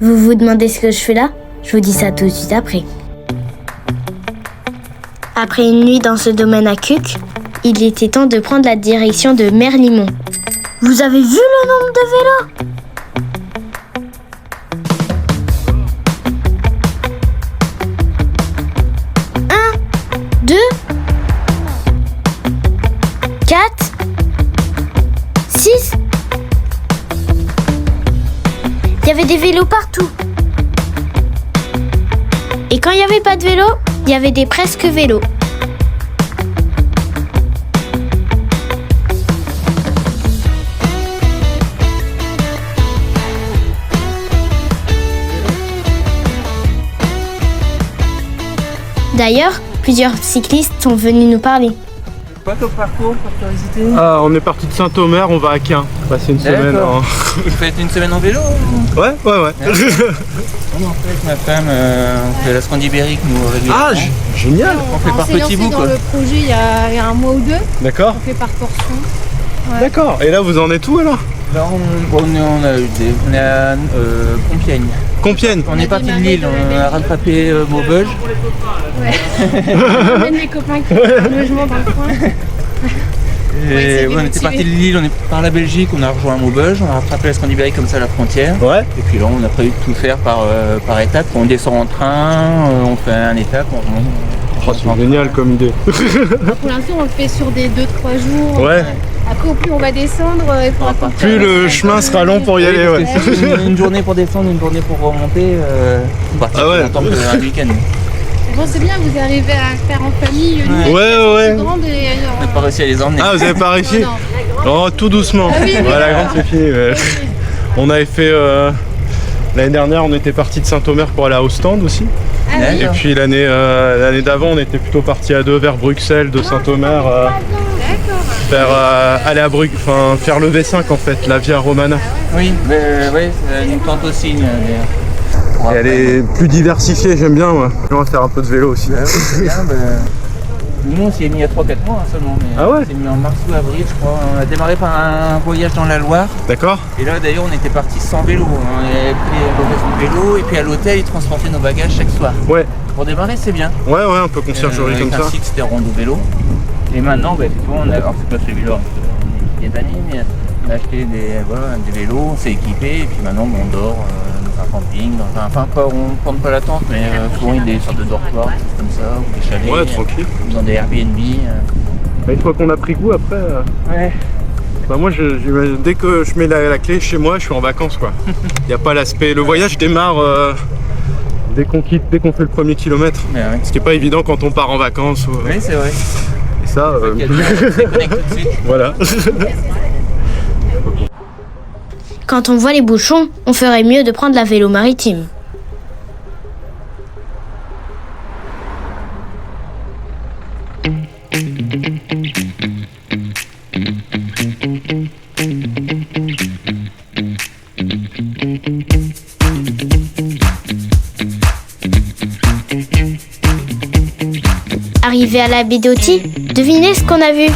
Vous vous demandez ce que je fais là? Je vous dis ça tout de suite après. Après une nuit dans ce domaine à Cuques, il était temps de prendre la direction de Merlimont. Vous avez vu le nombre de vélos? 2, 4, 6. Il y avait des vélos partout. Et quand il n'y avait pas de vélo, il y avait des presque vélos. D'ailleurs, plusieurs cyclistes sont venus nous parler. Quoi comme parcours, par curiosité? On est parti de Saint-Omer, on va à Caen. Passer une semaine. Vous faites une semaine en vélo? Ouais. Non, en fait, ma femme, on fait la Scandibérique, nous, régulièrement. Ah, génial. On fait par petits bouts, quoi. Dans le projet il y a un mois ou deux. D'accord. On fait par portion. Ouais. D'accord. Et là, vous en êtes où alors? Là, on est à Compiègne. Compiègne. On est parti de Lille, on a rattrapé Maubeuge. Ouais. On emmène les copains qui ont un logement dans le coin. Et on était parti de Lille, on est par la Belgique, on a rejoint Maubeuge, on a rattrapé la Scandibérique comme ça à la frontière. Ouais. Et puis là, on a prévu de tout faire par étapes. On descend en train, on fait une étape, on remonte. Oh, c'est génial comme idée. Pour l'instant, on le fait sur des 2-3 jours. Ouais. Après, plus on va descendre, il faudra qu'on Plus le chemin sera long pour y aller, ouais. Une journée pour descendre, une journée pour remonter, on partira plus longtemps qu'un week-end. Bon, c'est bien, vous arrivez à faire en famille. Ouais. Grande et, On n'a pas réussi à les emmener. Ah, vous avez pas réussi? Non. Oh, tout doucement. Ah oui, Ouais, la grande c'est fini. Ouais. On avait fait l'année dernière, on était parti de Saint-Omer pour aller à Ostende aussi. Ah oui. Et puis l'année d'avant, on était plutôt parti à deux vers Bruxelles de Saint-Omer. Aller à faire le V5 en fait, la Via Romana. Oui, ça nous tente aussi d'ailleurs. Et elle est plus diversifiée, j'aime bien moi. On va faire un peu de vélo aussi. C'est bien, nous on s'y est mis il y a 3-4 mois seulement, mais Ah ouais? on s'est mis en mars ou avril je crois. On a démarré par un voyage dans la Loire. D'accord. Et là d'ailleurs on était parti sans vélo. On avait pris l'occasion de vélo et puis à l'hôtel ils transportaient nos bagages chaque soir. Ouais. Pour démarrer c'est bien. Ouais, un peu conciergerie comme avec ça. un site c'était rando vélo. Et maintenant effectivement on a, alors c'est pas celui-là, il y a d'années, mais on a acheté des vélos, on s'est équipé et puis maintenant on dort dans un camping, on prend pas la tente mais souvent il y a des sortes de dortoirs, des choses comme ça, ou des chalets. Ouais, tranquille. Dans des Airbnb. Une fois qu'on a pris goût après. Ouais. Bah moi dès que je mets la clé chez moi, je suis en vacances quoi. Il n'y a pas l'aspect. Le voyage démarre dès qu'on quitte, dès qu'on fait le premier kilomètre. Mais ouais. Ce qui n'est pas évident quand on part en vacances. Oui c'est vrai. Et ça. On se déconnecte tout de suite. Voilà. Quand on voit les bouchons, on ferait mieux de prendre la vélo maritime. Arrivé à la baie d'Auty, devinez ce qu'on a vu?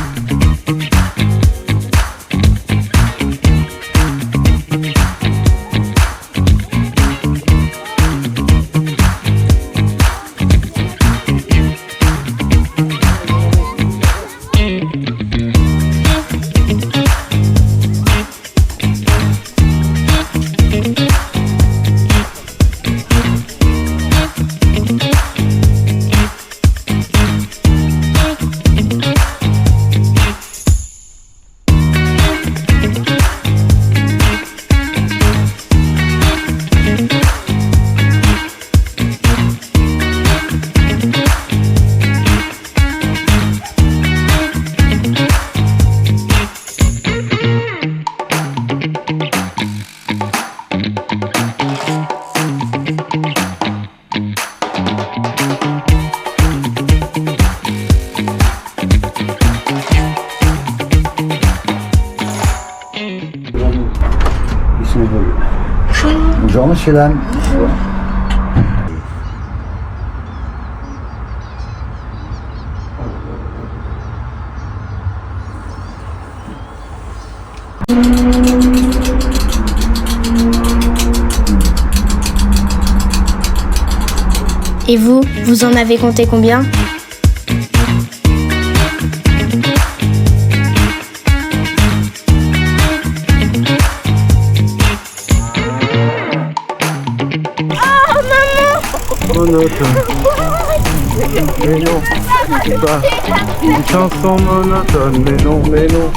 Bonjour monsieur, dame. Bonjour. Et vous, vous en avez compté combien ? Monotone. Mais non, c'est pas une chanson monotone, mais non, mais non.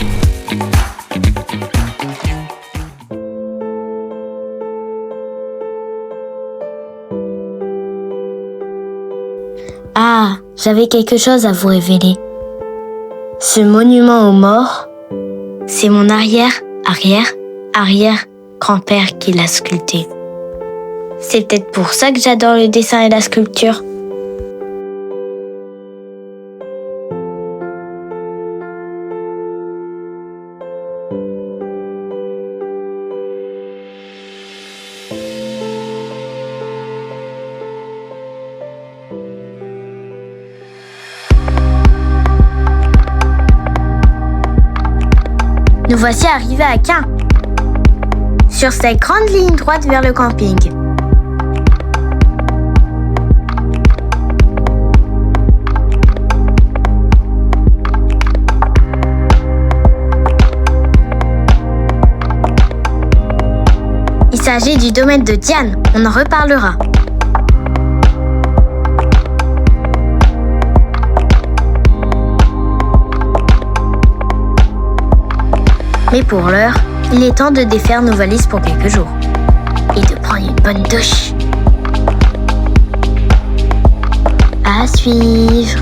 Ah, j'avais quelque chose à vous révéler. Ce monument aux morts, c'est mon arrière-grand-père qui l'a sculpté. C'est peut-être pour ça que j'adore le dessin et la sculpture. Nous voici arrivés à Caen, sur cette grande ligne droite vers le camping. Il s'agit du domaine de Diane, on en reparlera. Mais pour l'heure, il est temps de défaire nos valises pour quelques jours. Et de prendre une bonne douche. À suivre.